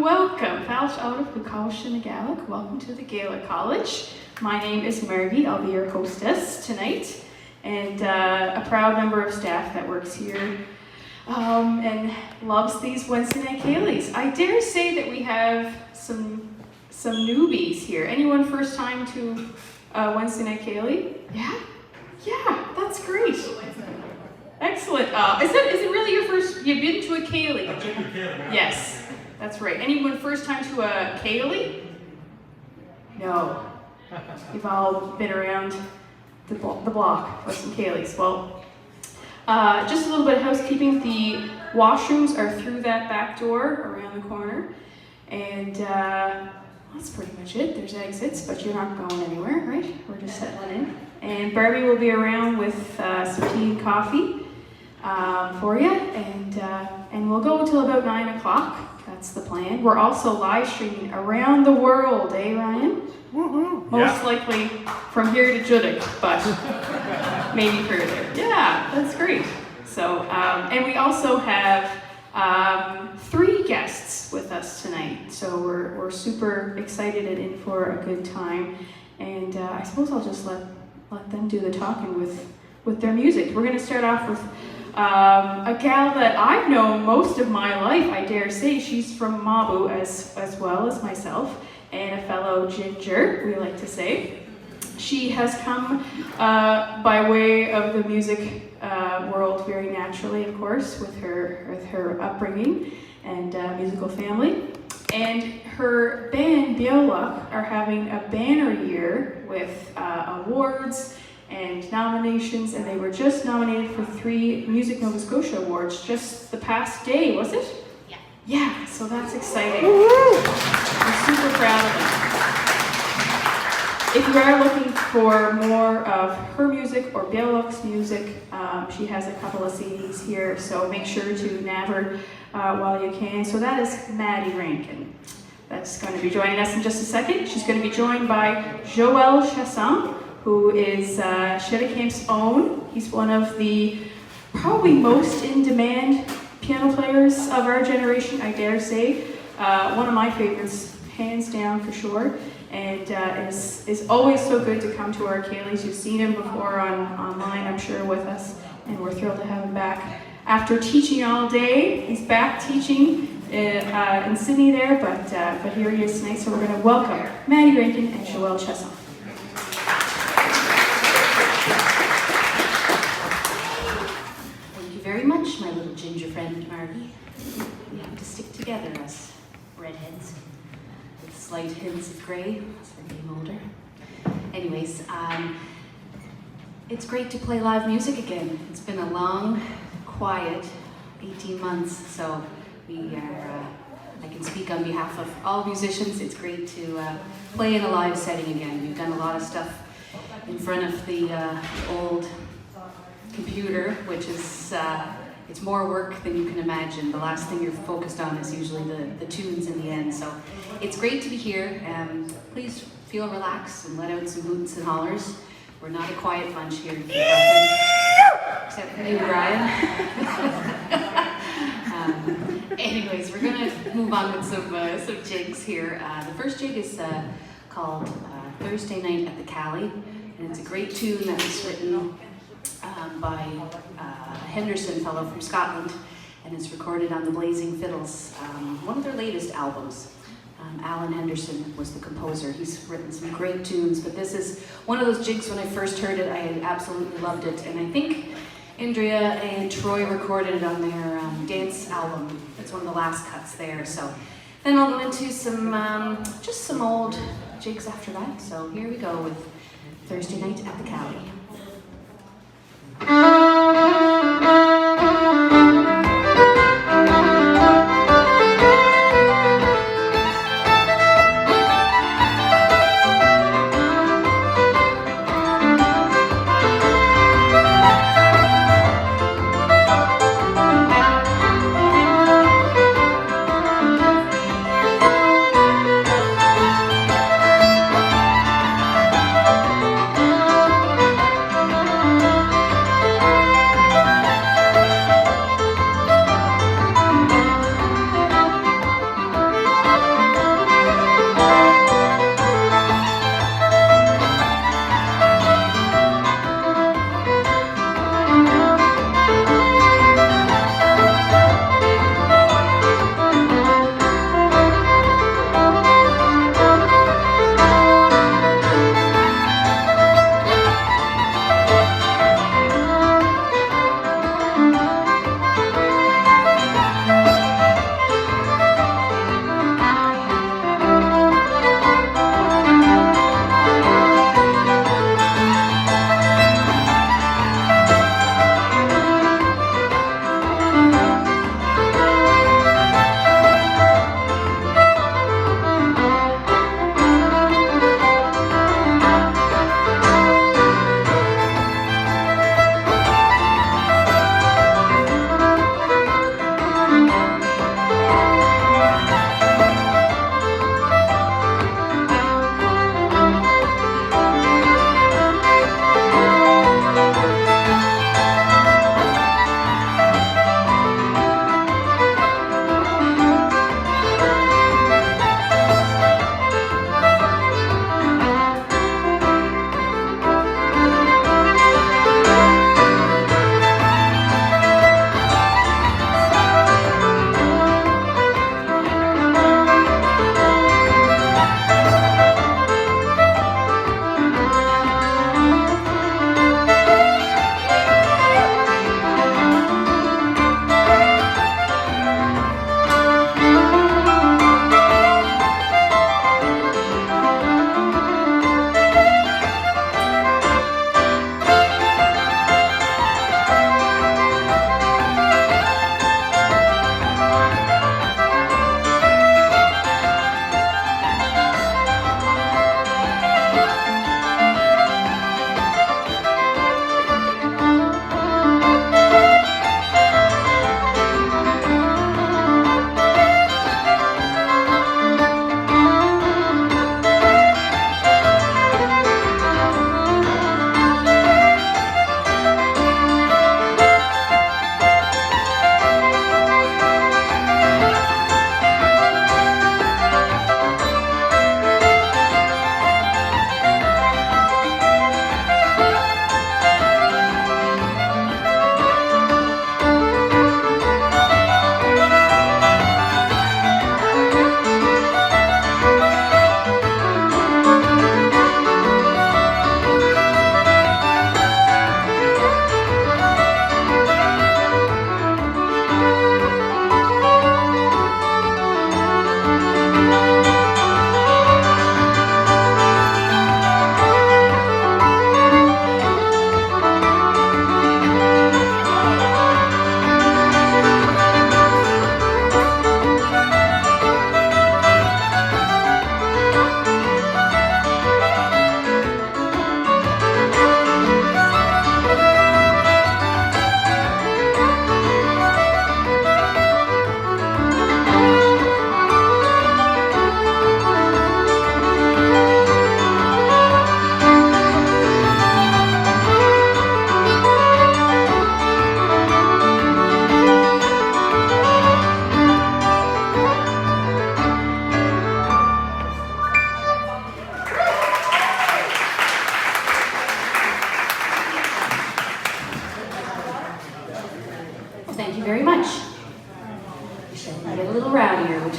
Welcome, Falch out of Chaisson, Gaelic. Welcome to the Gaelic College. My name is Mairi. I'll be your hostess tonight, and a proud member of staff that works here and loves these Wednesday night Ceilidhs. I dare say that we have some newbies here. Anyone first time to Wednesday night Ceilidh? Yeah? Yeah, that's great. Excellent. Is it really your first? You've been to a Ceilidh? I've been to Ceilidh. Yes, that's right. Anyone first time to a Ceilidh? No. You've all been around the block with some Ceilidhs. Well, just a little bit of housekeeping. The washrooms are through that back door around the corner, and that's pretty much it. There's exits, but you're not going anywhere, right? We're just settling in. And Barbie will be around with some tea and coffee for you, and we'll go until about 9 o'clock. That's the plan. We're also live streaming around the world, eh, Ryan? Woohoo! Most likely from here to Judik, but maybe further. Yeah, that's great. So, and we also have 3 guests with us tonight. So we're super excited and in for a good time. And I suppose I'll just let them do the talking with their music. We're going to start off with a gal that I've known most of my life, I dare say. She's from Mabu as well as myself, and a fellow ginger, we like to say. She has come by way of the music world very naturally, of course, with her upbringing and musical family. And her band, Gaelic, are having a banner year with awards and nominations, and they were just nominated for 3 Music Nova Scotia awards just the past day, was it? Yeah. Yeah, so that's exciting. I'm super proud of them. If you are looking for more of her music or Gaelic's music, she has a couple of CDs here, so make sure to nab her while you can. So that is Maddie Rankin. That's going to be joining us in just a second. She's going to be joined by Chaisson, who is Ceilidh's own. He's one of the probably most in-demand piano players of our generation, I dare say. One of my favorites, hands down for sure. And is always so good to come to our Ceilidhs. You've seen him before online, I'm sure, with us, and we're thrilled to have him back. After teaching all day, he's back teaching in Sydney there, but here he is tonight, so we're going to welcome Maddie Rankin and Chaisson. Thank you very much, my little ginger friend, Mairi. We have to stick together, us redheads, with slight hints of grey as we're getting older. Anyways, it's great to play live music again. It's been a long, quiet 18 months, so I can speak on behalf of all musicians. It's great to play in a live setting again. We've done a lot of stuff in front of the old computer, which is it's more work than you can imagine. The last thing you're focused on is usually the tunes in the end. So it's great to be here. Please feel relaxed and let out some hoots and hollers. We're not a quiet bunch here, except for you, Brian. Anyways, we're gonna move on with some jigs here. The first jig is called Thursday Night at the Cali, and it's a great tune that was written by a Henderson fellow from Scotland, and it's recorded on the Blazing Fiddles, one of their latest albums. Alan Henderson was the composer. He's written some great tunes, but this is one of those jigs. When I first heard it, I absolutely loved it, and I think Andrea and Troy recorded it on their dance album. It's one of the last cuts there. So then I'll go into some just some old jigs after that. So here we go with Thursday Night at the Cali.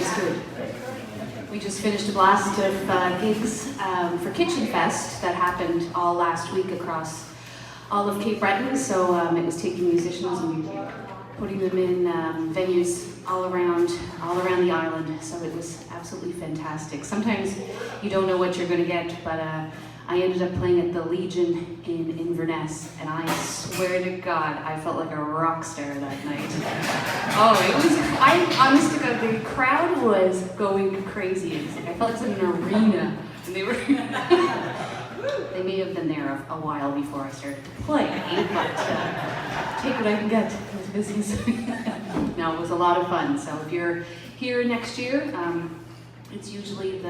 was good. We just finished a blast of gigs for Kitchen Fest that happened all last week across all of Cape Breton. So it was taking musicians and putting them in venues all around the island. So it was absolutely fantastic. Sometimes you don't know what you're going to get, but I ended up playing at the Legion in Inverness, and I swear to God, I felt like a rock star that night. Oh, it was, honest to God, the crowd was going crazy. It was like, I felt like it was in an arena, and they were, they may have been there a while before I started to play, but take what I can get, it was business. No, it was a lot of fun, so if you're here next year, it's usually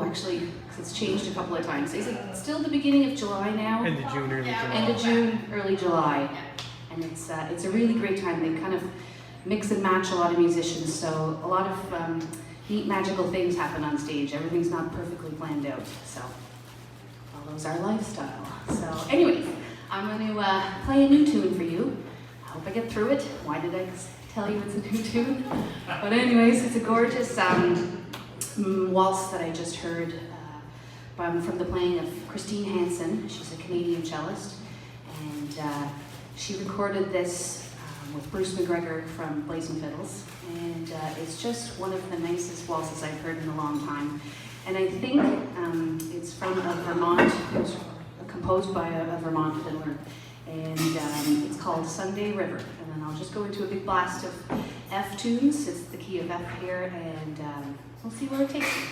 actually, because it's changed a couple of times. Is it still the beginning of July now? End of June, early July. End of June, early July. And it's a really great time. They kind of mix and match a lot of musicians, so a lot of neat magical things happen on stage. Everything's not perfectly planned out, so follows our lifestyle. So anyways, I'm going to play a new tune for you. I hope I get through it. Why did I tell you it's a new tune? But anyways, it's a gorgeous waltz that I just heard from the playing of Christine Hansen. She's a Canadian cellist, and she recorded this with Bruce McGregor from Blazing Fiddles, and it's just one of the nicest waltzes I've heard in a long time. And I think it's from Vermont. It was composed by a Vermont fiddler, and it's called Sunday River. And then I'll just go into a big blast of F tunes. It's the key of F here, and we'll see where it takes me.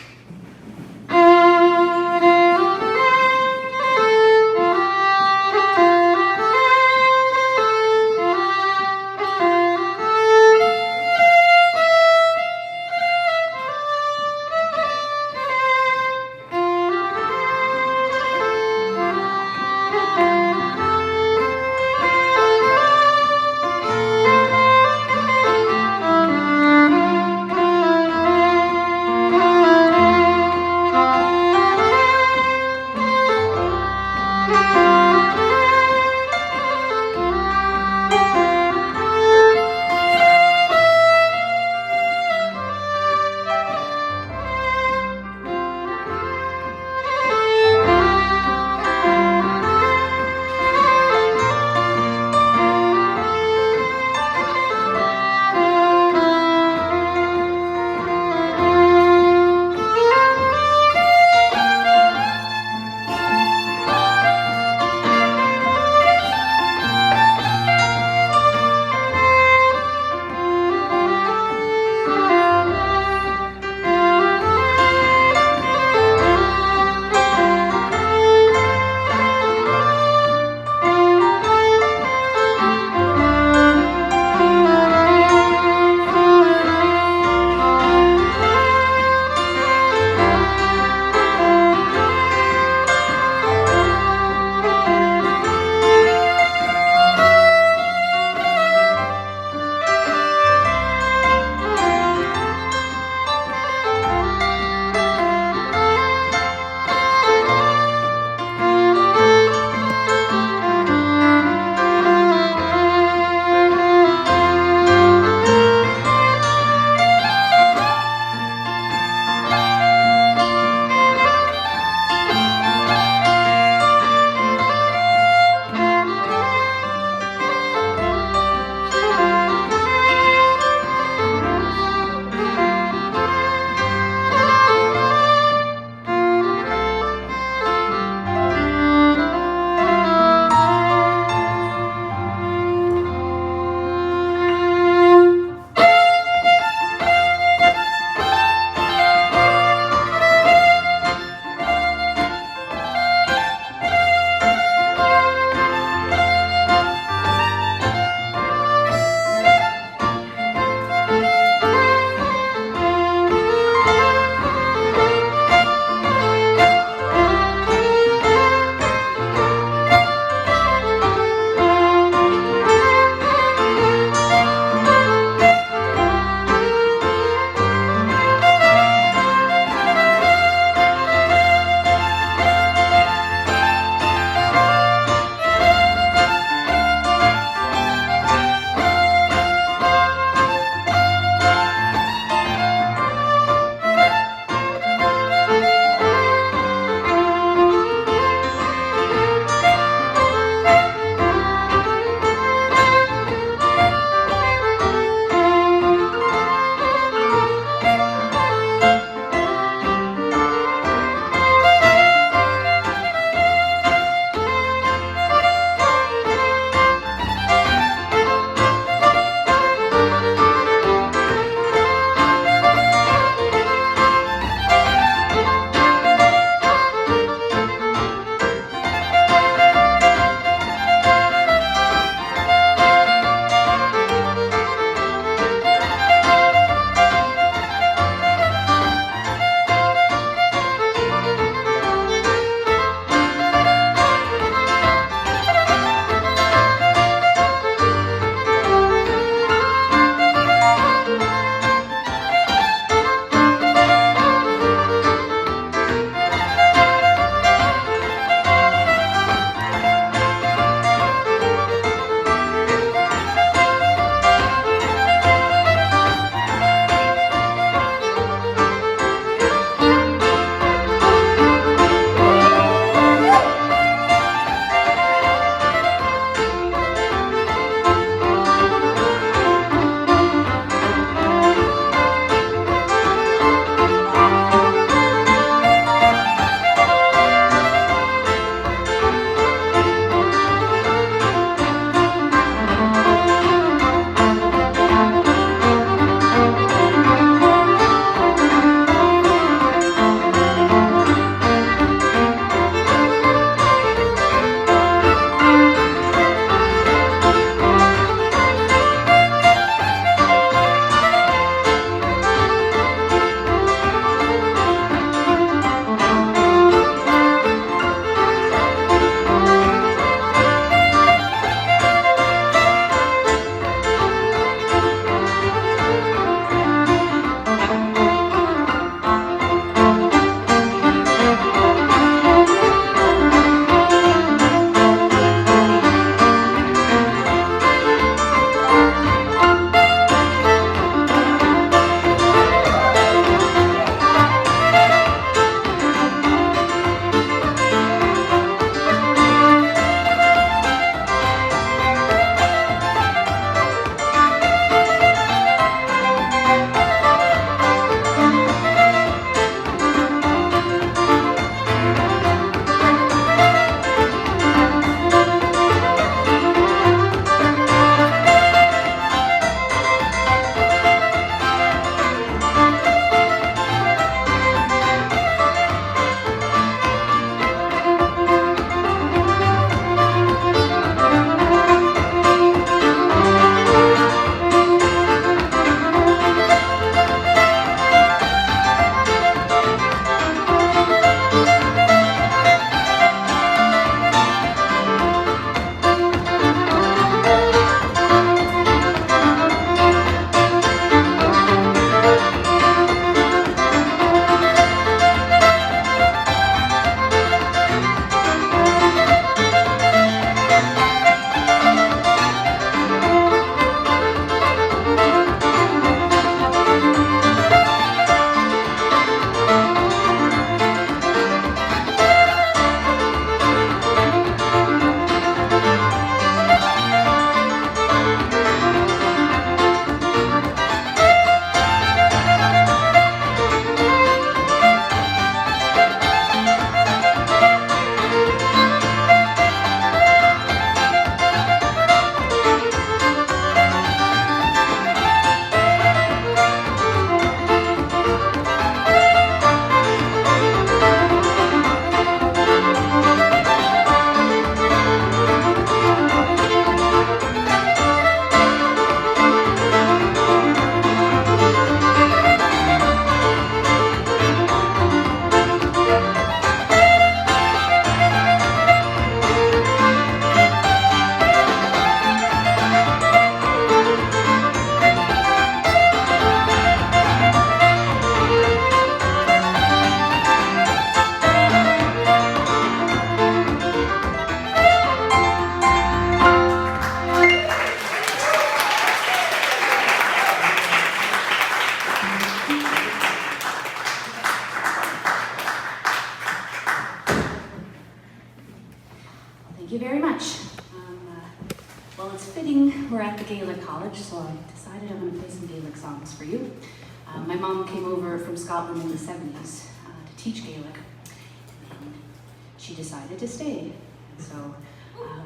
the Gaelic college, so I decided I'm going to play some Gaelic songs for you. My mom came over from Scotland in the 70s to teach Gaelic, and she decided to stay. And so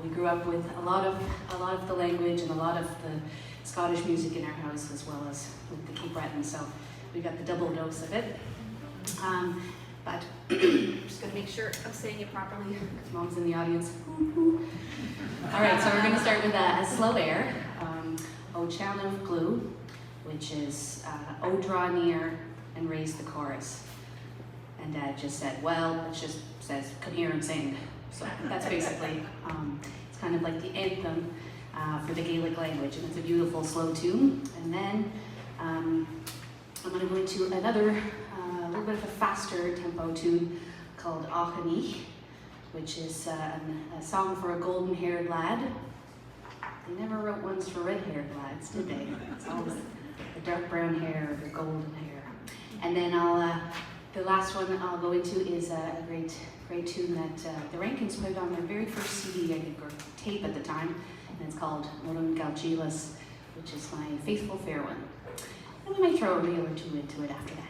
we grew up with a lot of the language and a lot of the Scottish music in our house, as well as with the Cape Breton, so we got the double dose of it. But I'm just going to make sure I'm saying it properly, because Mom's in the audience. All right, so we're going to start with a slow air, O Chan of Glue, which is O draw near and raise the chorus. And Dad just said, well, it just says, come here and sing. So that's basically, it's kind of like the anthem for the Gaelic language, and it's a beautiful slow tune. And then I'm going to go into another, a little bit of a faster tempo tune called Achani, which is a song for a golden-haired lad. They never wrote ones for red-haired lads, did they? It's always the dark brown hair or the golden hair. And then the last one I'll go into is a great tune that the Rankins put on their very first CD, I think, or tape at the time, and it's called Moran Galchilas, which is my faithful fair one. And we might throw a reel or two into it after that.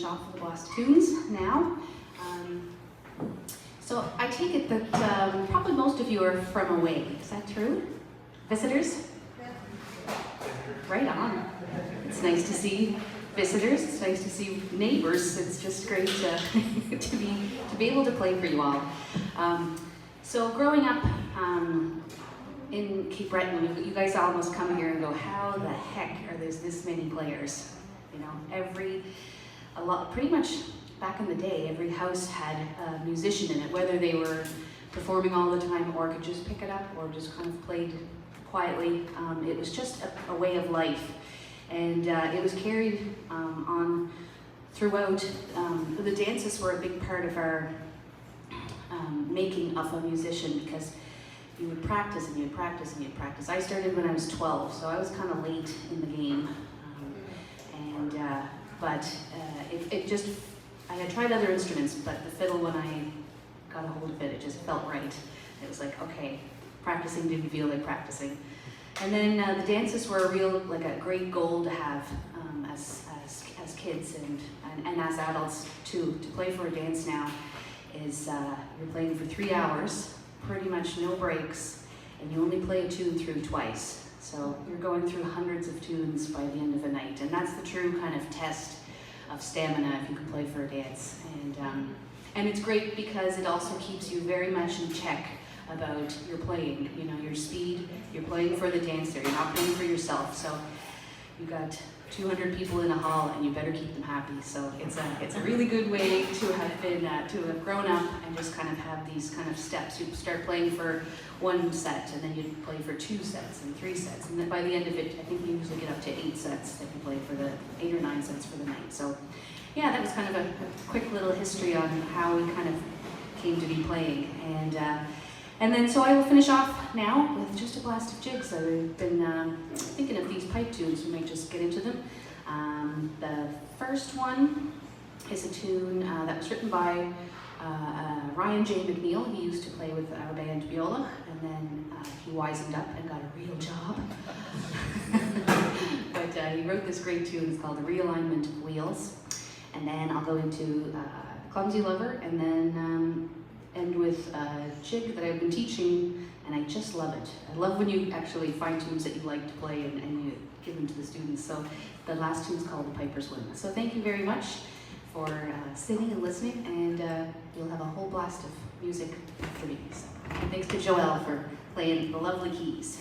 off with a blast of tunes now. So I take it that probably most of you are from away. Is that true? Visitors? Right on. It's nice to see visitors. It's nice to see neighbors. It's just great to be able to play for you all. So growing up in Cape Breton, you guys almost come here and go, how the heck are there this many players? You know, pretty much back in the day, every house had a musician in it, whether they were performing all the time or could just pick it up or just kind of played quietly. It was just a way of life. And it was carried on throughout. The dances were a big part of our making of a musician, because you would practice and you'd practice and you'd practice. I started when I was 12, so I was kind of late in the game. I had tried other instruments, but the fiddle, when I got a hold of it, it just felt right. It was like, okay, practicing didn't feel like practicing. And then the dances were like a great goal to have as kids and as adults too. To play for a dance now is you're playing for 3 hours, pretty much no breaks, and you only play a tune through twice. So you're going through hundreds of tunes by the end of the night, and that's the true kind of test of stamina if you can play for a dance. And it's great because it also keeps you very much in check about your playing, you know, your speed. You're playing for the dancer, you're not playing for yourself. So you got 200 people in a hall and you better keep them happy. So it's a really good way to have grown up and just kind of have these kind of steps. You start playing for 1 set, and then you play for 2 sets and 3 sets, and then by the end of it, I think you usually get up to 8 sets that you play for the 8 or 9 sets for the night. So yeah, that was kind of a quick little history on how we kind of came to be playing. And then so I will finish off now with just a blast of jigs. I've been thinking of these pipe tunes. We might just get into them. The first one is a tune that was written by Ryan J. McNeil. He used to play with our band Viola, and then he wisened up and got a real job. But he wrote this great tune. It's called The Realignment of Wheels. And then I'll go into Clumsy Lover, and then end with a jig that I've been teaching, and I just love it. I love when you actually find tunes that you like to play and you give them to the students. So the last tune is called The Piper's Whim. So thank you very much for sitting and listening, and you'll have a whole blast of music after me. So, and thanks to Joelle for playing the lovely keys.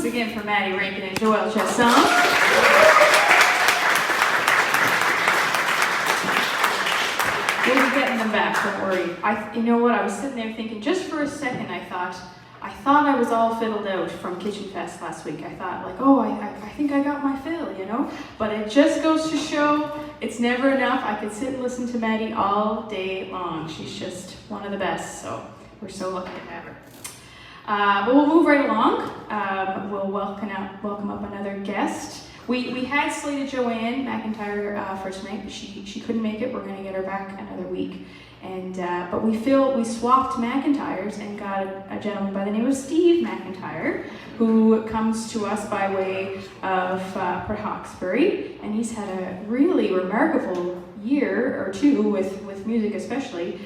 again for Maddie Rankin and Joelle Chaisson. We'll be getting them back, don't worry. You know what, I was sitting there thinking, just for a second I thought I was all fiddled out from Kitchen Fest last week. I thought like, oh, I think I got my fill, you know? But it just goes to show it's never enough. I could sit and listen to Maddie all day long. She's just one of the best, so we're so lucky to have her. But we'll move right along. We'll welcome up another guest. We had slated Joanne McIntyre for tonight, but she couldn't make it. We're going to get her back another week. And but we swapped McIntyres and got a gentleman by the name of Steve McIntyre, who comes to us by way of Port Hawkesbury, and he's had a really remarkable year or two with music, especially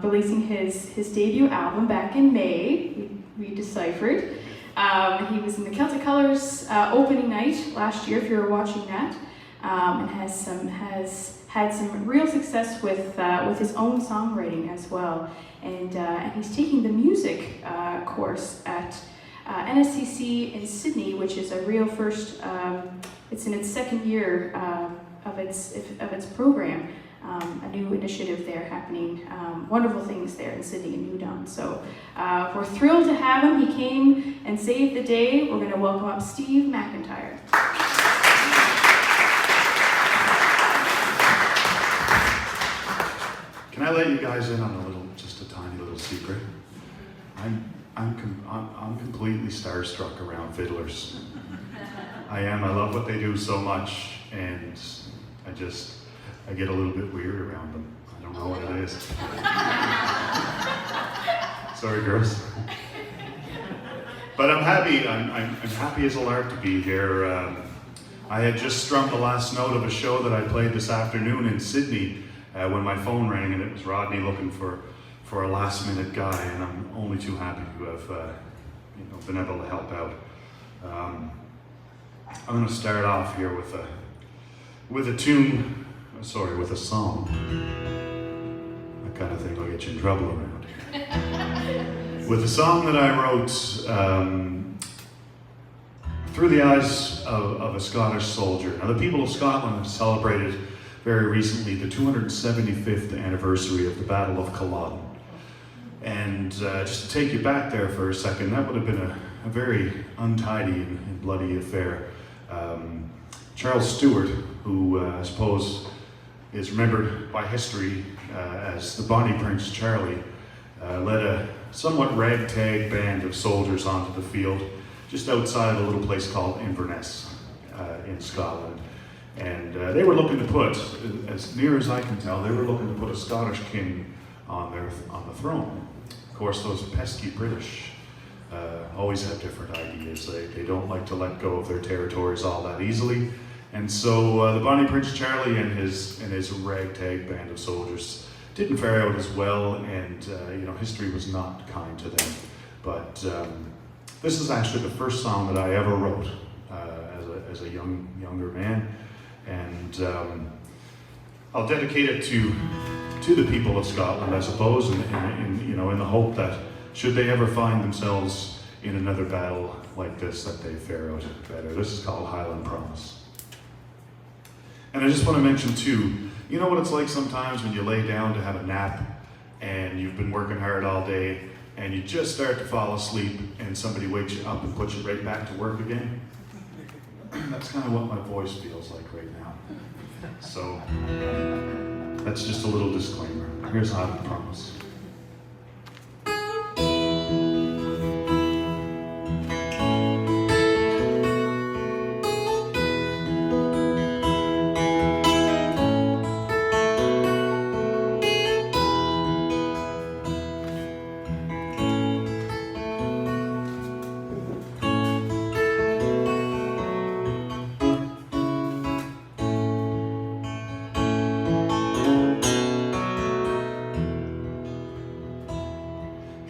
releasing his debut album back in May. We deciphered. He was in the Celtic Colours opening night last year, if you were watching that, and has had some real success with his own songwriting as well. And he's taking the music course at NSCC in Sydney, which is a real first. It's in its second year of its program. A new initiative there happening, wonderful things there in Sydney and New Dawn. So we're thrilled to have him. He came and saved the day. We're going to welcome up Steve McIntyre. Can I let you guys in on just a tiny little secret? I'm completely starstruck around fiddlers. I am. I love what they do so much, and I get a little bit weird around them. I don't know what it is. Sorry, girls. But I'm happy. I'm happy as a lark to be here. I had just strummed the last note of a show that I played this afternoon in Sydney when my phone rang, and it was Rodney looking for a last-minute guy, and I'm only too happy to have been able to help out. I'm going to start off here with a tune. Sorry, with a song. That kind of thing will get you in trouble around here. With a song that I wrote through the eyes of a Scottish soldier. Now, the people of Scotland have celebrated very recently the 275th anniversary of the Battle of Culloden. And just to take you back there for a second, that would have been a very untidy and bloody affair. Charles Stewart, who I suppose is remembered by history as the Bonnie Prince Charlie, led a somewhat ragtag band of soldiers onto the field just outside a little place called Inverness in Scotland. And they were looking to put, as near as I can tell, they were looking to put a Scottish king on the throne. Of course, those pesky British always have different ideas. They don't like to let go of their territories all that easily. And so the Bonnie Prince Charlie and his ragtag band of soldiers didn't fare out as well, and history was not kind to them. But this is actually the first song that I ever wrote as a younger man, and I'll dedicate it to the people of Scotland, I suppose, in the hope that should they ever find themselves in another battle like this, that they fare out better. This is called Highland Promise. And I just want to mention too, you know what it's like sometimes when you lay down to have a nap and you've been working hard all day and you just start to fall asleep and somebody wakes you up and puts you right back to work again? That's kind of what my voice feels like right now. So that's just a little disclaimer. Here's Highland Promise.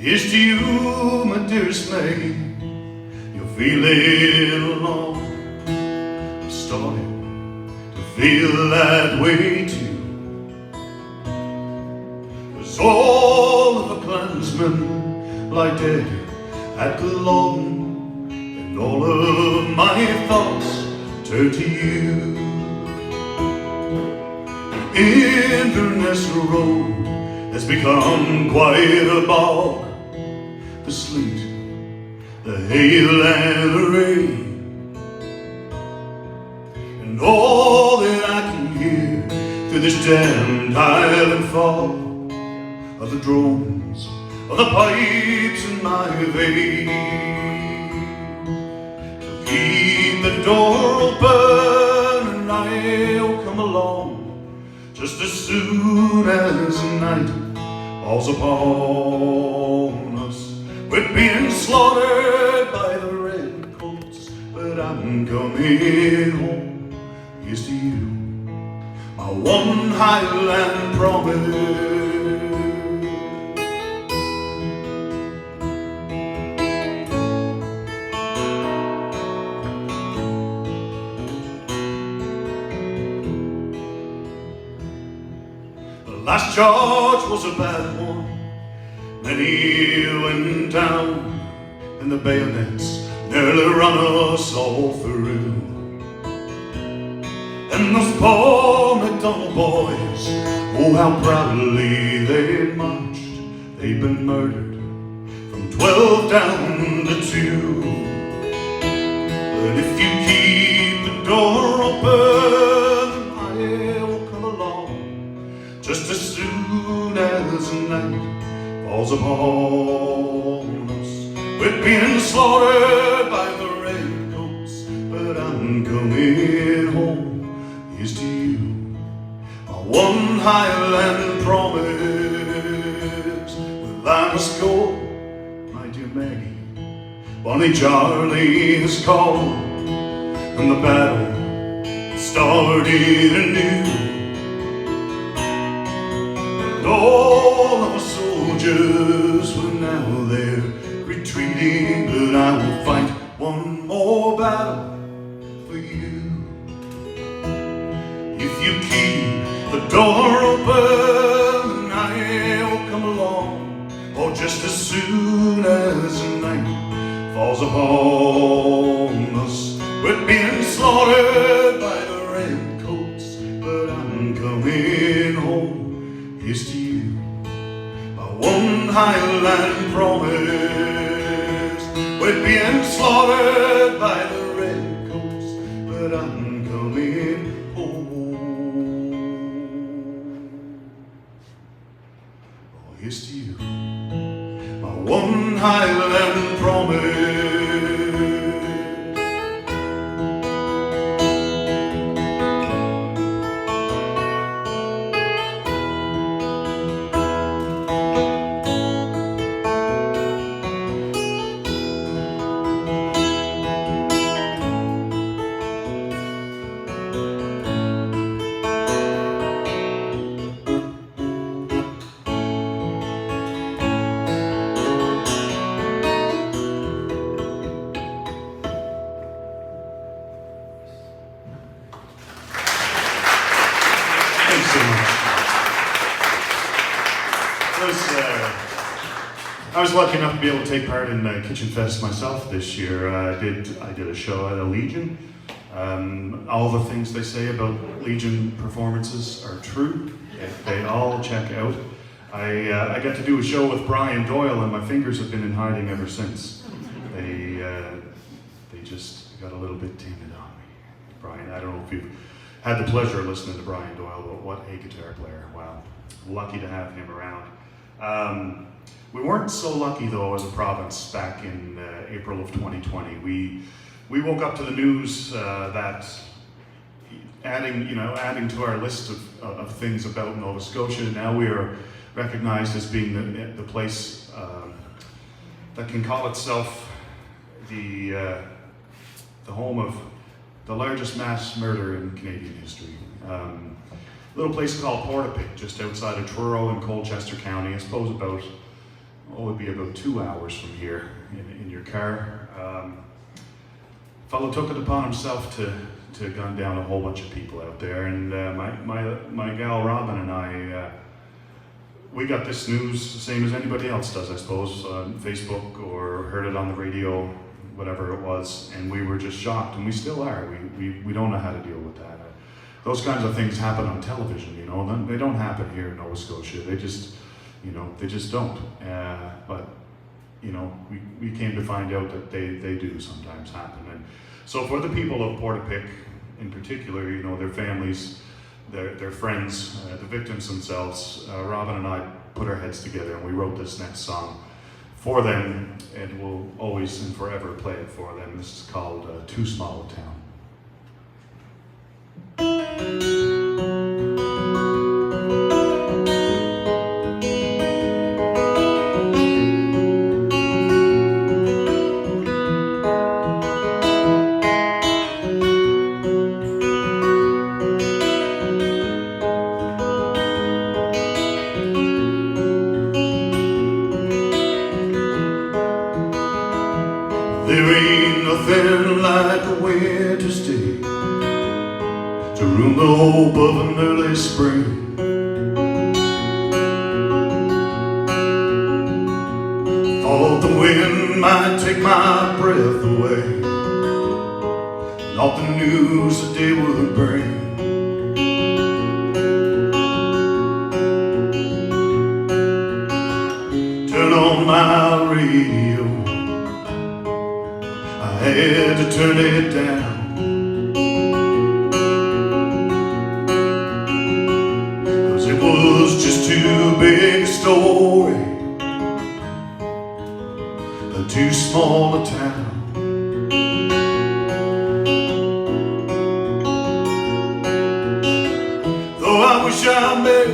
Here's to you, my dearest May, you're feeling alone. I'm starting to feel that way too. 'Cause all of the clansmen lie dead at Culloden, and all of my thoughts turn to you. Inverness Road has become quite a bog. The sleet, the hail and the rain, and all that I can hear through this damned Highland fog are the drones of the pipes in my veins. So keep the door open and I'll come along just as soon as the night falls upon us. We're being slaughtered by the redcoats, but I'm coming home. Here's to you, my one Highland promise. The last charge was a bad one. Many went down, and the bayonets nearly run us all through. And those poor MacDonald boys, oh how proudly they marched. They've been murdered from 12 down to 2. But if you keep the door open, I'll come along just as soon as the night falls upon us. We're being slaughtered by the redcoats, but I'm coming home. Here's to you, my one Highland promise. Well, I must go, my dear Maggie. Bonnie Charlie has called, and the battle started anew. And all of us soldiers were now there retreating, but I will fight one more battle for you. If you keep the door open, I'll come along, or just as soon as the night falls upon us. We're being slaughtered by the redcoats, but I'm coming home. Here's to you, my one Highland promise. We're being slaughtered by the redcoats, but I'm coming home. Oh, here's to you, my one Highland promise. I was lucky enough to be able to take part in Kitchen Fest myself this year. I did a show at a Legion. All the things they say about Legion performances are true. They all check out. I got to do a show with Brian Doyle, and my fingers have been in hiding ever since. They just got a little bit timid on me. Brian, I don't know if you've had the pleasure of listening to Brian Doyle, but what a guitar player. Wow. Lucky to have him around. We weren't so lucky though as a province back in April of 2020. We woke up to the news that adding to our list of things about Nova Scotia, now we are recognized as being the place that can call itself the home of the largest mass murder in Canadian history. A little place called Portapique, just outside of Truro in Colchester County. I suppose about, it would be about 2 hours from here in your car. Fellow took it upon himself to gun down a whole bunch of people out there, and my gal Robin and I, we got this news the same as anybody else does, I suppose, on Facebook or heard it on the radio whatever it was, and we were just shocked, and we still are. We don't know how to deal with that. Those kinds of things happen on television, you know. They don't happen here in Nova Scotia. They just don't. But you know, we came to find out that they do sometimes happen. And so for the people of Portapique in particular, you know, their families, their friends, the victims themselves, Robin and I put our heads together and we wrote this next song for them, and we'll always and forever play it for them. This is called Too Small a Town. There ain't nothing like a winter's day to ruin the hope of an early spring. Thought the wind might take my breath away, not the news the day would bring. Turn on my radio, I had to turn it down, 'cause it was just too big a story, too small a town. Though I wish I may,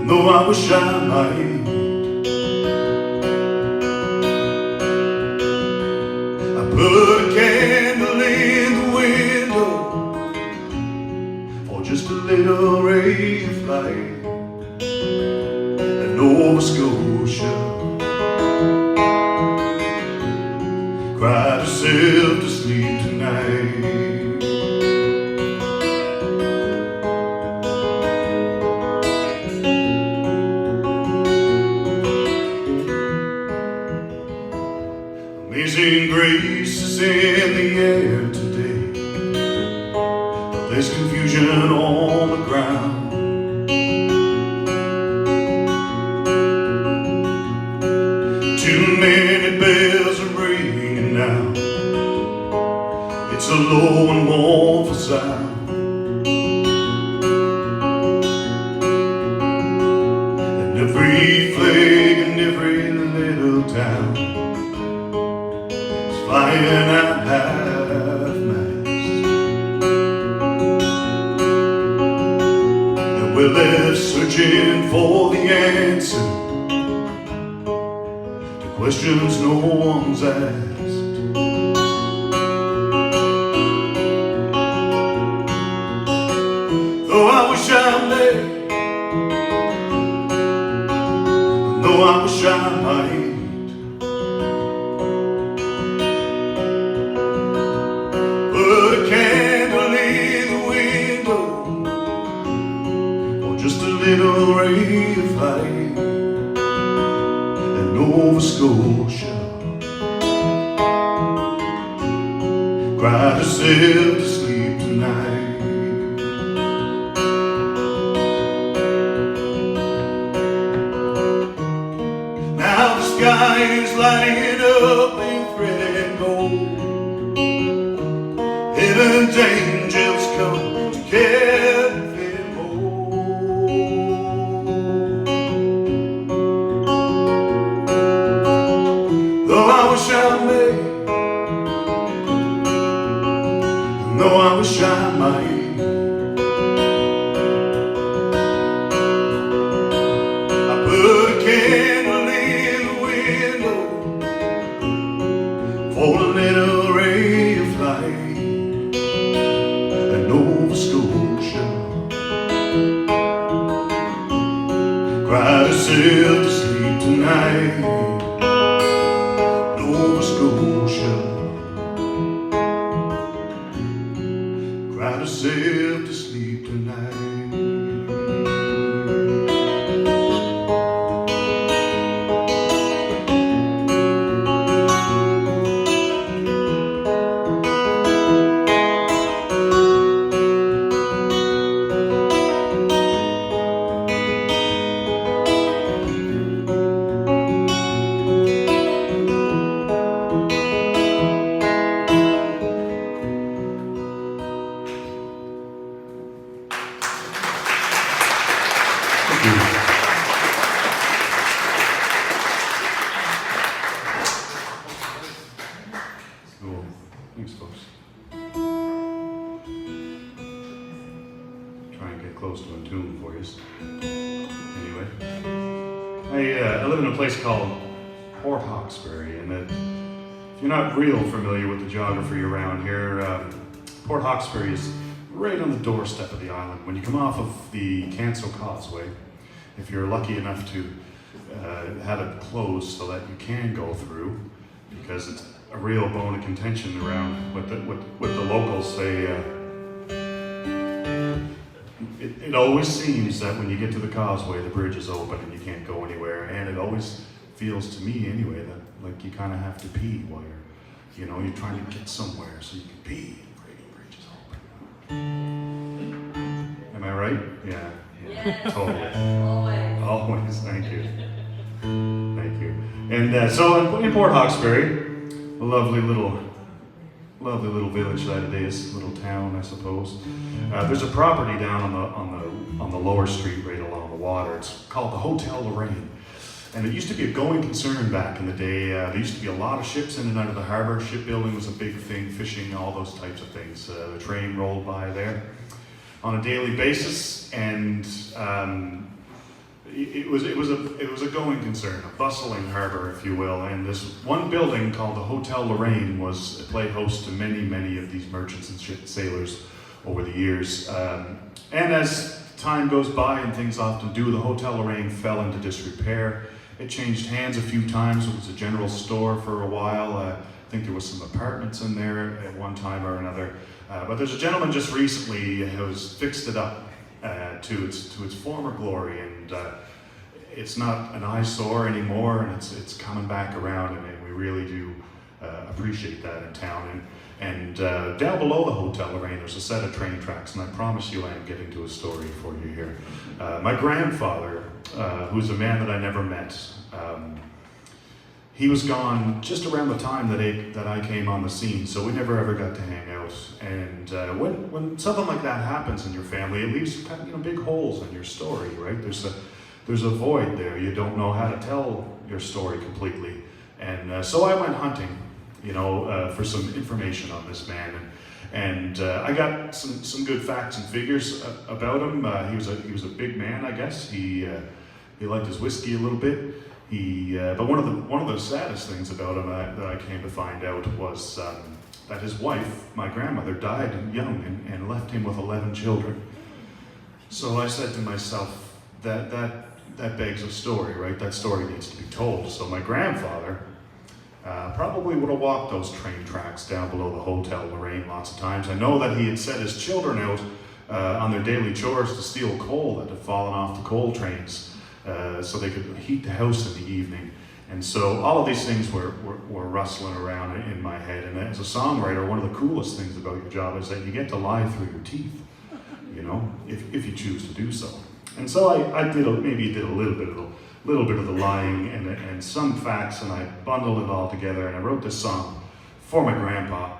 though I wish I might, put a candle in the window for just a little ray of light. And Nova Scotia cried herself to sleep tonight. Amazing grace is in the air today, but there's confusion on the ground. Too many bells are ringing now, it's a low and mournful sound. And every flag in every little town flying at half-mast, and we're left searching for the answer to questions no one's asked. Though I wish I may, though I wish I might, little ray of light, and Nova Scotia cried herself to sleep tonight. Now the sky is lighting up in red and gold, heaven's angels come to carry them home. Though I wish I may, though I wish I might, I put a candle in the window for a little ray of light, and Nova Scotia live in a place called Port Hawkesbury, and that if you're not real familiar with the geography around here, Port Hawkesbury is right on the doorstep of the island. When you come off of the Chaisson Causeway, if you're lucky enough to have it closed so that you can go through, because it's a real bone of contention around with the locals. It always seems that when you get to the causeway, the bridge is open and you can't go anywhere, and it always feels to me anyway that like you kind of have to pee while you're trying to get somewhere so you can pee and the bridge is open. Am I right? Yeah. Yes. Totally. Always. Thank you. Thank you. And so in Port Hawkesbury, a lovely little village that it is, little town, I suppose. There's a property down on the lower street, right along the water. It's called the Hotel Lorraine, and it used to be a going concern back in the day. There used to be a lot of ships in and out of the harbor. Shipbuilding was a big thing, fishing, all those types of things. The train rolled by there on a daily basis, and it was a going concern, a bustling harbor, if you will. And this one building called the Hotel Lorraine played host to many of these merchants and sailors over the years. And as time goes by, and things often do, the Hotel Lorraine fell into disrepair. It changed hands a few times. It was a general store for a while. I think there was some apartments in there at one time or another. But there's a gentleman just recently who's fixed it up to its former glory, and it's not an eyesore anymore, and it's coming back around, and we really do appreciate that in town. And down below the Hotel Lorraine, there's a set of train tracks, and I promise you I am getting to a story for you here. My grandfather, who's a man that I never met, he was gone just around the time that I came on the scene, so we never ever got to hang out. And when something like that happens in your family, it leaves big holes in your story, right? There's a void there. You don't know how to tell your story completely. And so I went hunting, for some information on this man, and I got some good facts and figures about him. He was a big man, I guess. He liked his whiskey a little bit. But one of the saddest things about him that I came to find out was that his wife, my grandmother, died young and left him with 11 children. So I said to myself, that begs a story, right? That story needs to be told. So my grandfather probably would have walked those train tracks down below the Hotel Lorraine lots of times. I know that he had set his children out on their daily chores to steal coal that had fallen off the coal trains, so they could heat the house in the evening. And so all of these things were rustling around in my head. And as a songwriter, one of the coolest things about your job is that you get to lie through your teeth, if you choose to do so. And so I did a little bit of the lying and some facts, and I bundled it all together, and I wrote this song for my grandpa.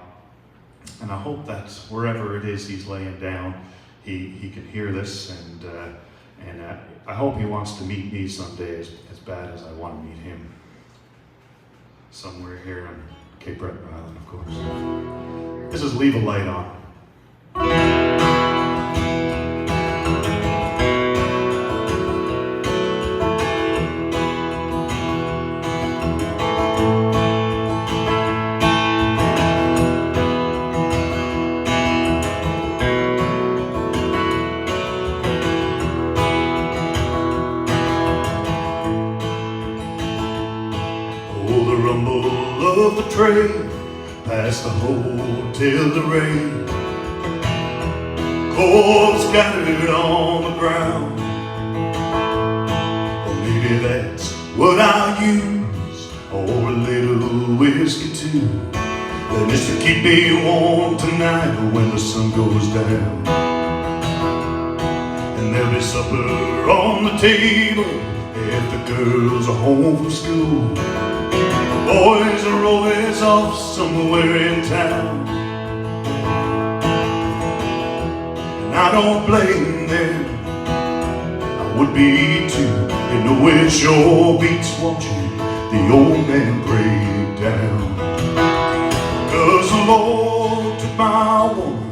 And I hope that wherever it is he's laying down, he can hear this, and I hope he wants to meet me someday as bad as I want to meet him. Somewhere here on Cape Breton Island, of course. This is Leave a Light On. Of the train past the Hotel Lorraine, coal scattered on the ground. Or maybe that's what I'll use, or a little whiskey too. And just to keep me warm tonight when the sun goes down. And there'll be supper on the table if the girls are home from school. Boys are always off somewhere in town, and I don't blame them. I would be too, it sure beats watching the old man break down. 'Cause the Lord took my woman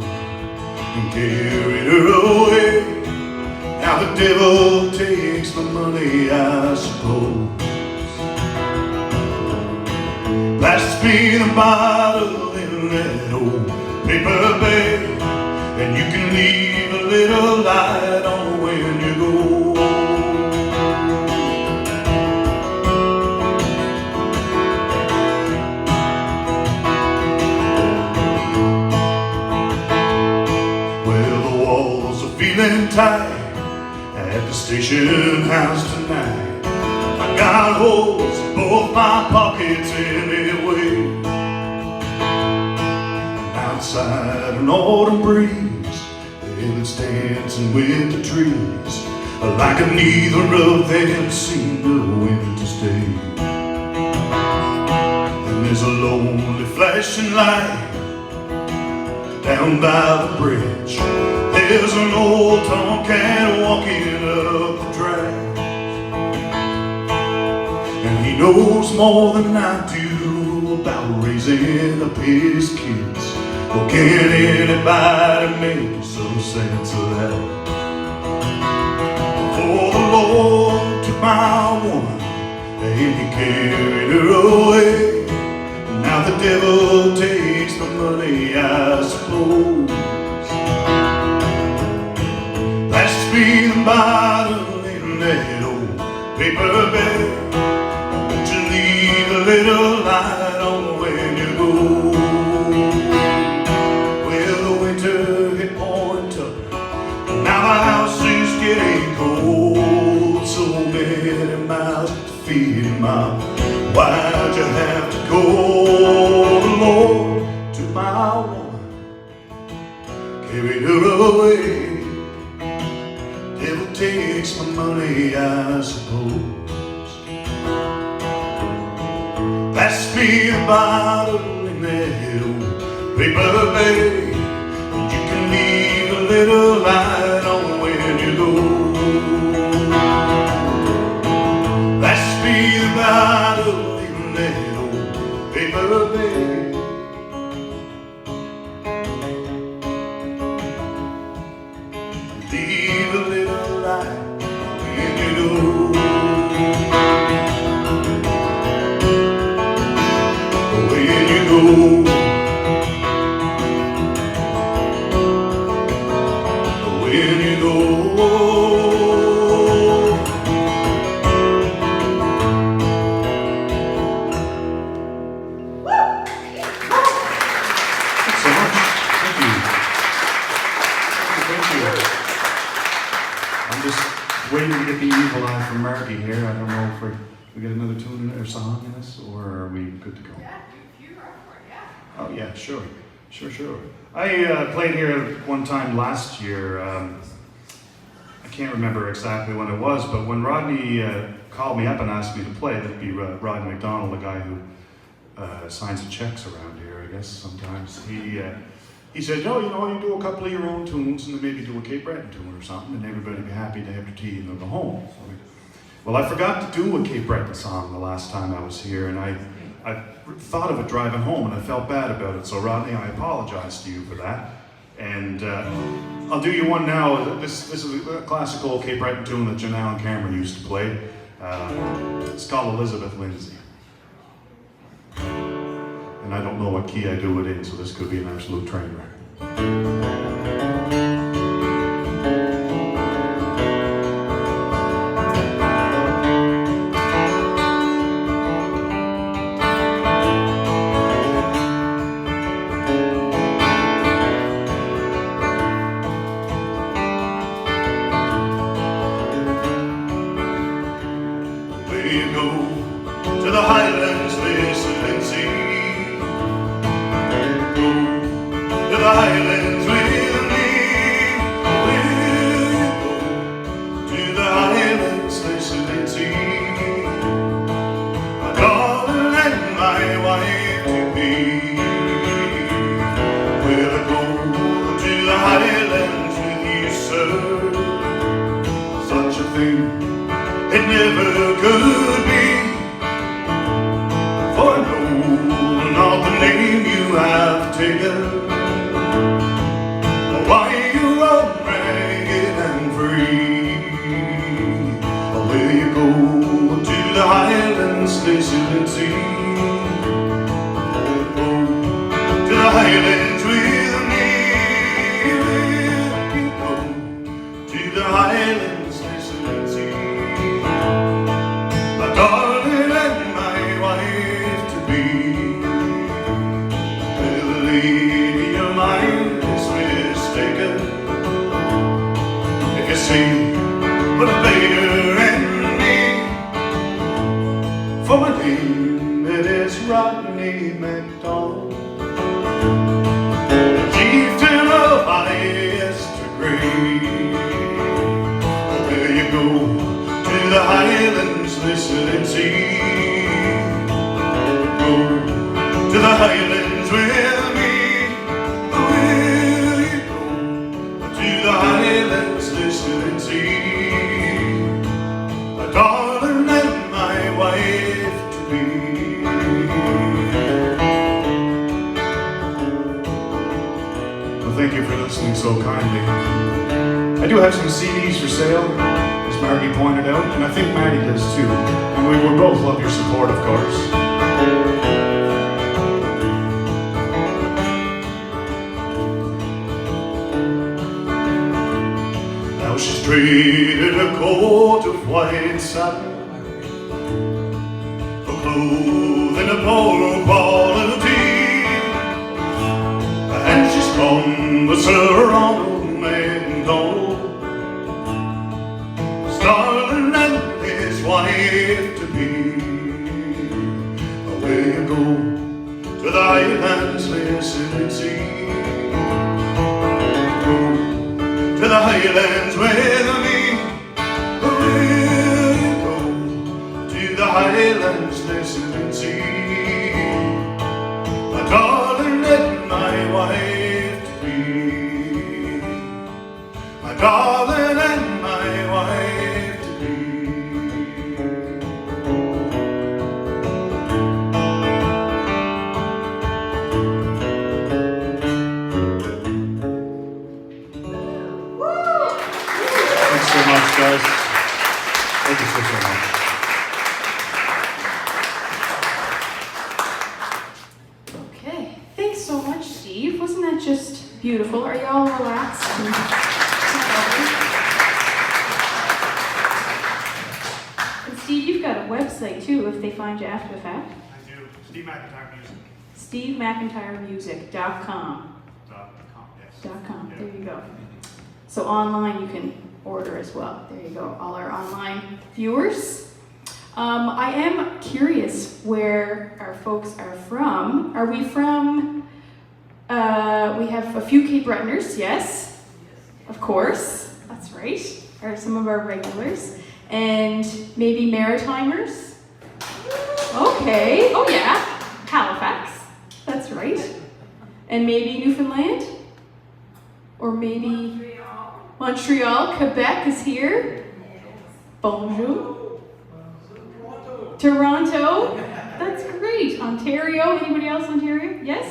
and carried her away. Now the devil takes my money, I suppose. Last me the bottle in that old paper bag, and you can leave a little light on when you go. Well, the walls are feeling tight at the station house tonight. I got holes in both my pockets anyway. Outside an autumn breeze, well, it's dancing with the trees, like neither of them seem to win to stay. And there's a lonely flashing light down by the bridge. There's an old tomcat walking up the track, and he knows more than I do about raising up his kids. Well, can anybody make some sense of that? For the Lord took my woman and he carried her away. Now the devil takes the money, I suppose. That's me the bottle in that old paper bag. Won't you leave a little light on when you go? My house is getting cold, so many miles to feed my. Why'd you have to go? The Lord took my woman, carried her away. Devil takes my money, I suppose. Pass me the bottle in that old paper bag, and you can leave a little light on when you go. Pass me the bottle in that old paper bag. Leave a little light when you go. When you go. When you go. Thanks so much. Thank you. Thank you. I'm just waiting to get the evil eye from Margie here. I don't know if we get another tune or song in this, or are we good to go? Yeah, if you're up for it, yeah. Oh yeah, sure. I played here one time last year. I can't remember exactly when it was, but when Rodney called me up and asked me to play, that'd be Rodney McDonald, the guy who signs the checks around here, I guess, sometimes. He said, oh, you know, you do a couple of your own tunes and then maybe do a Cape Breton tune or something, and everybody would be happy to have their tea and they'll go home. Well, I forgot to do a Cape Breton song the last time I was here, and I thought of it driving home, and I felt bad about it. So, Rodney, I apologize to you for that. And I'll do you one now. This is a classical Cape Breton tune that Janelle and Cameron used to play. It's called Elizabeth Lindsay. And I don't know what key I do it in, so this could be an absolute train wreck. To the highlands, listen and see. Go to the highlands with me. Will you go to the highlands, listen and see? My darling and my wife to be. Will I go to the highlands with you, sir? Such a thing it never could be. For I know not the name you have taken, why you run ragged and free. Will you go to the highlands, listen and see? name, it is Rodney MacDonald, chieftain of highest degree. There you go, to the Highlands, listen and see. Go to the Highlands with me. Will you go to the Highlands, listen and see. My darling and my wife to be. Well, thank you for listening so kindly. I do have some CDs for sale, as Margie pointed out, and I think Maddie does too. And we would both love your support, of course. Now she's traded a coat of white satin for clothing of poor quality, and she's come with Sir Ronald MacDonald, darling and his wife to be. Away you go to the Highlands, listen and see. Go to the Highlands with me. Away you go to the Highlands, listen and see. My darling and my wife to be. My darling and my wife to be. Thanks so much, guys. Thank you so much. Okay, thanks so much, Steve. Wasn't that just beautiful? Are you all relaxed? And Steve, you've got a website too if they find you after the fact. I do. Steve McIntyre Music. SteveMcIntyremusic.com. Yes. .com. There you go. So online you can order as well. There you go. All our online viewers. I am curious where our folks are from. Are we from? We have a few Cape Bretoners, yes, of course. That's right. Are some of our regulars, and maybe Maritimers. Okay. Oh yeah, Halifax. That's right. And maybe Newfoundland, or maybe Montreal. Quebec is here. Bonjour. Toronto. That's great. Ontario. Anybody else? Ontario? Yes.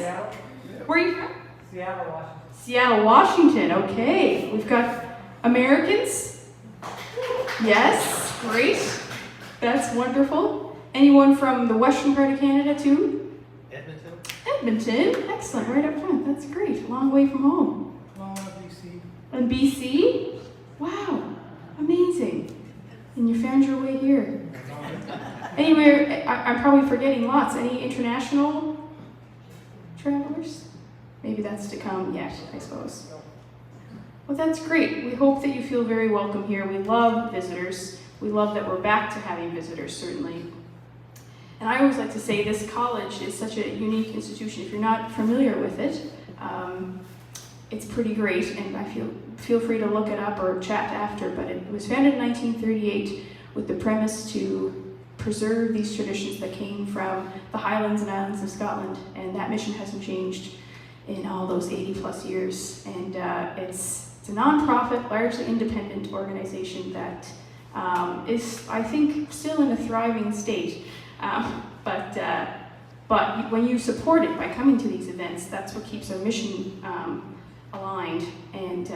Where are you from? Seattle, Washington. Seattle, Washington. Okay. We've got Americans. Yes. Great. That's wonderful. Anyone from the western part of Canada too? Edmonton. Edmonton. Excellent. Right up front. That's great. Long way from home. BC. And BC? Wow. Amazing. And you found your way here. Anywhere, I'm probably forgetting lots. Any international travelers? Maybe that's to come yet, I suppose. Well, that's great. We hope that you feel very welcome here. We love visitors. We love that we're back to having visitors, certainly. And I always like to say this college is such a unique institution. If you're not familiar with it, it's pretty great, and I feel free to look it up or chat after, but it was founded in 1938 with the premise to preserve these traditions that came from the Highlands and Islands of Scotland, and that mission hasn't changed in all those 80 plus years. And it's a non-profit, largely independent organization that is, I think, still in a thriving state. But when you support it by coming to these events, that's what keeps our mission aligned, and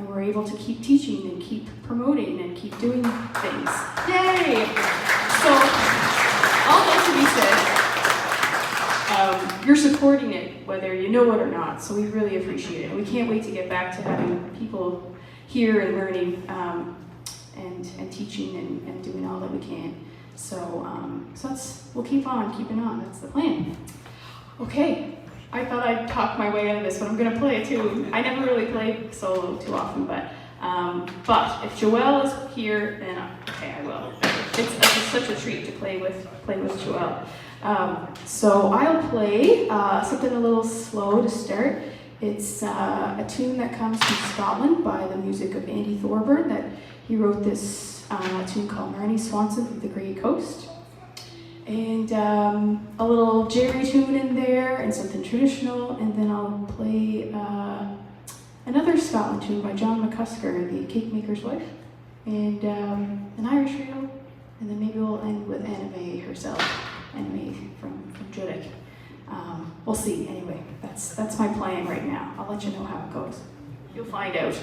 we're able to keep teaching and keep promoting and keep doing things. Yay! So, all that to be said, you're supporting it whether you know it or not, so we really appreciate it. And we can't wait to get back to having people here and learning and teaching and doing all that we can. So we'll keep on keeping on. That's the plan. Okay. I thought I'd talk my way out of this, but I'm going to play a tune. I never really play solo too often, but if Joelle is here, then okay, I will. It's such a treat to play with Joelle. So I'll play something a little slow to start. It's a tune that comes from Scotland by the music of Andy Thorburn. That he wrote this tune called Marnie Swanson of the Grey Coast. And a little Jerry tune in there and something traditional, and then I'll play another Scotland tune by John McCusker, the Cake Maker's Wife, and an Irish reel, and then maybe we'll end with Anna May herself, Anna May from Judic. We'll see. Anyway, that's my plan right now. I'll let you know how it goes. You'll find out.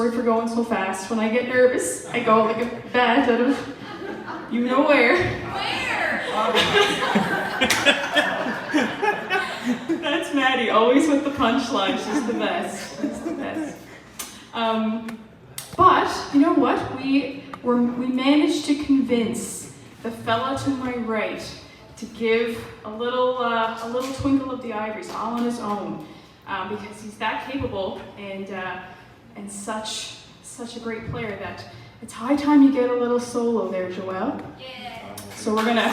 sorry for going so fast. When I get nervous, I go like a bat out of you know where. Where? That's Maddie, always with the punchline. She's the best. She's the best. But you know what? We managed to convince the fella to my right to give a little twinkle of the ivories all on his own, because he's that capable and such a great player that it's high time you get a little solo there, Joelle. Yeah. So we're gonna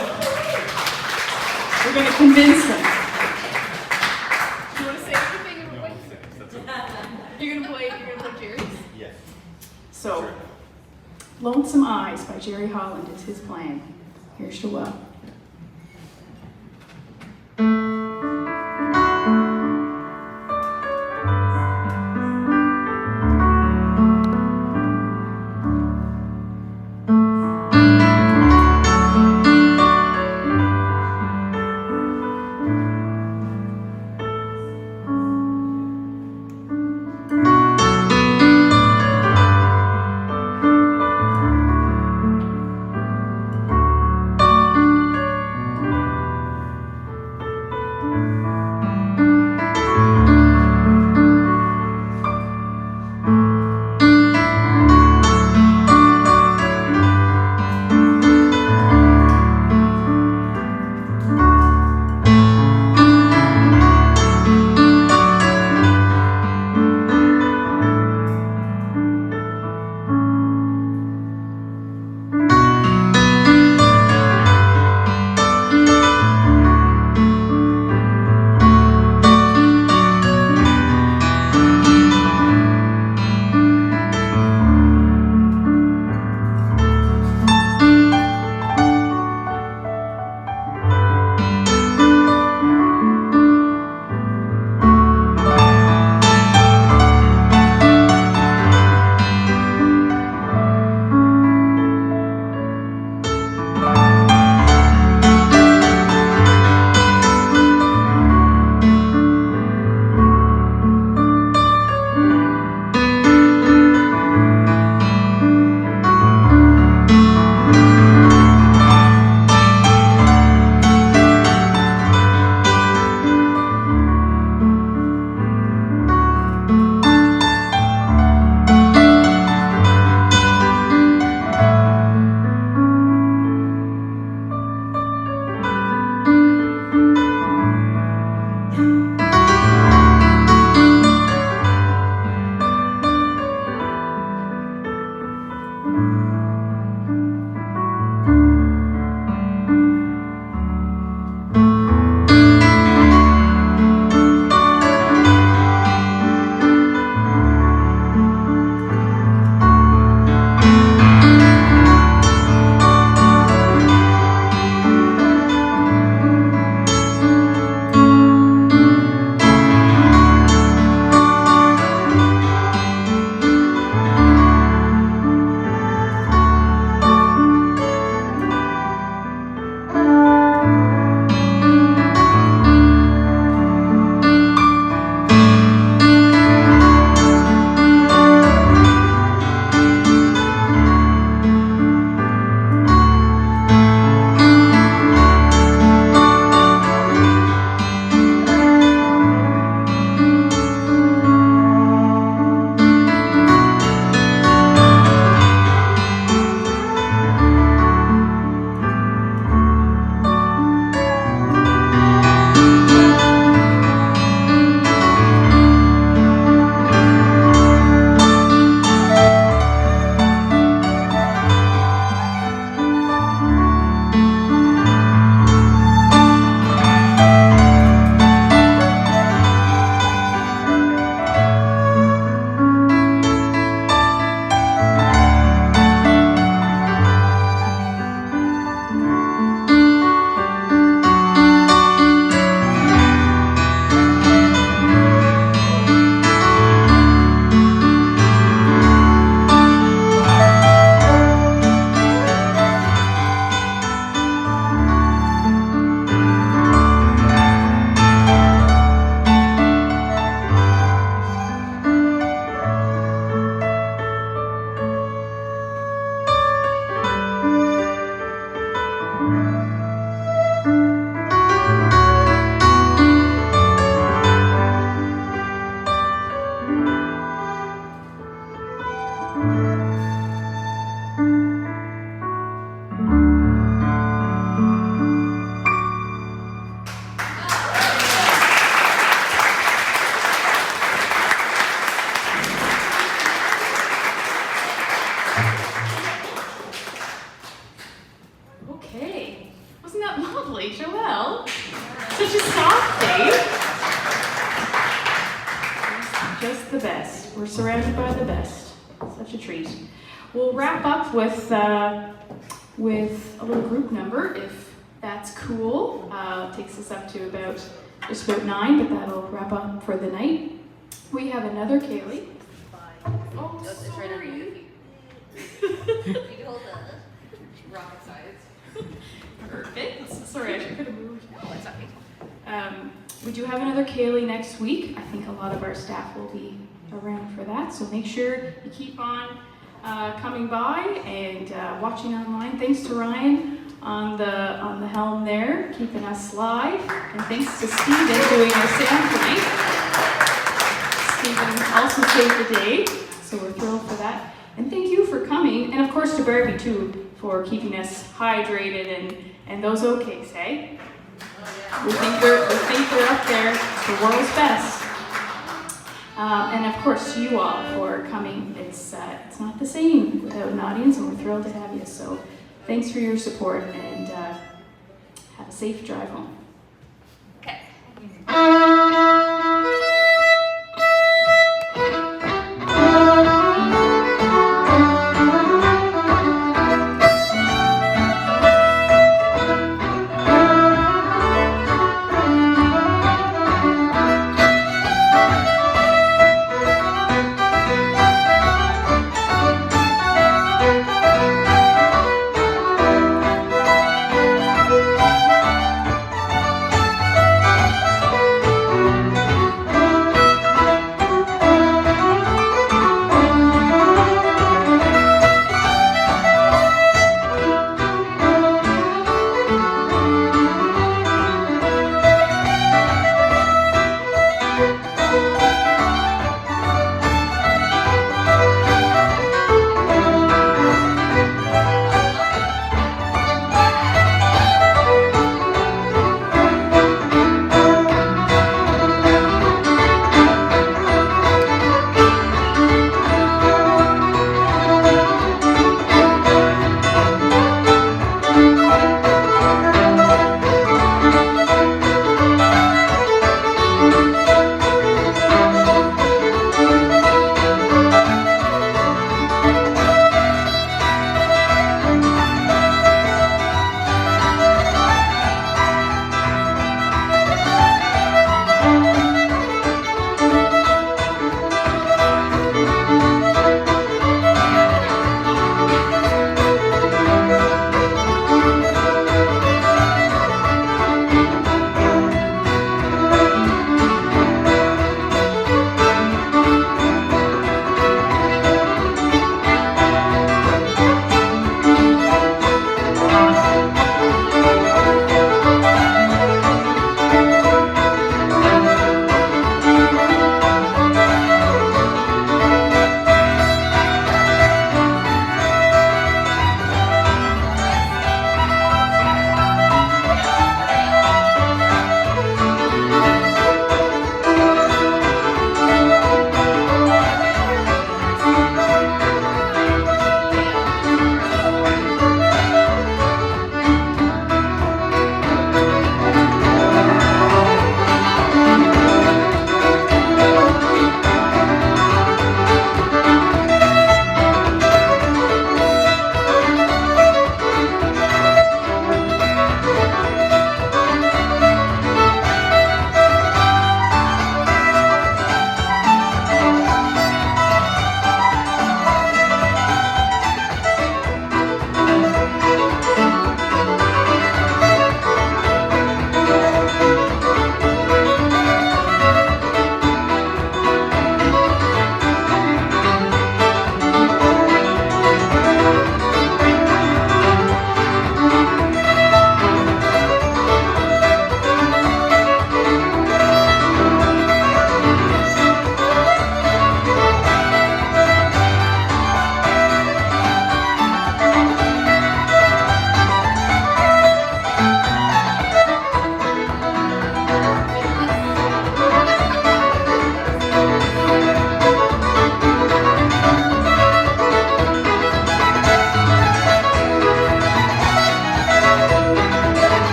convince him. Do you want to say anything? You're gonna play Jerry's? Yes. So, Lonesome Eyes by Jerry Holland is his plan. Here's Joelle. that lovely, Joelle? Such a soft day. Just the best. We're surrounded by the best. Such a treat. We'll wrap up with a little group number, if that's cool. Takes us up to just about 9, but that'll wrap up for the night. We have another Kaylee. Oh, It's right under sorry. your feet. You can hold the rocket sides. Perfect. Sorry, I could have moved. Oh, it's okay. We do have another Kaylee next week. I think a lot of our staff will be around for that, so make sure you keep on coming by and watching online. Thanks to Ryan on the helm there, keeping us live, and thanks to Stephen doing our sound tonight. Stephen also saved the day, so we're thrilled for that. And thank you for coming, and of course to Barbie too for keeping us hydrated and those oat-cakes, hey? We think they're up there, the world's best. And of course, you all for coming. It's not the same without an audience, and we're thrilled to have you. So thanks for your support, and have a safe drive home. Okay.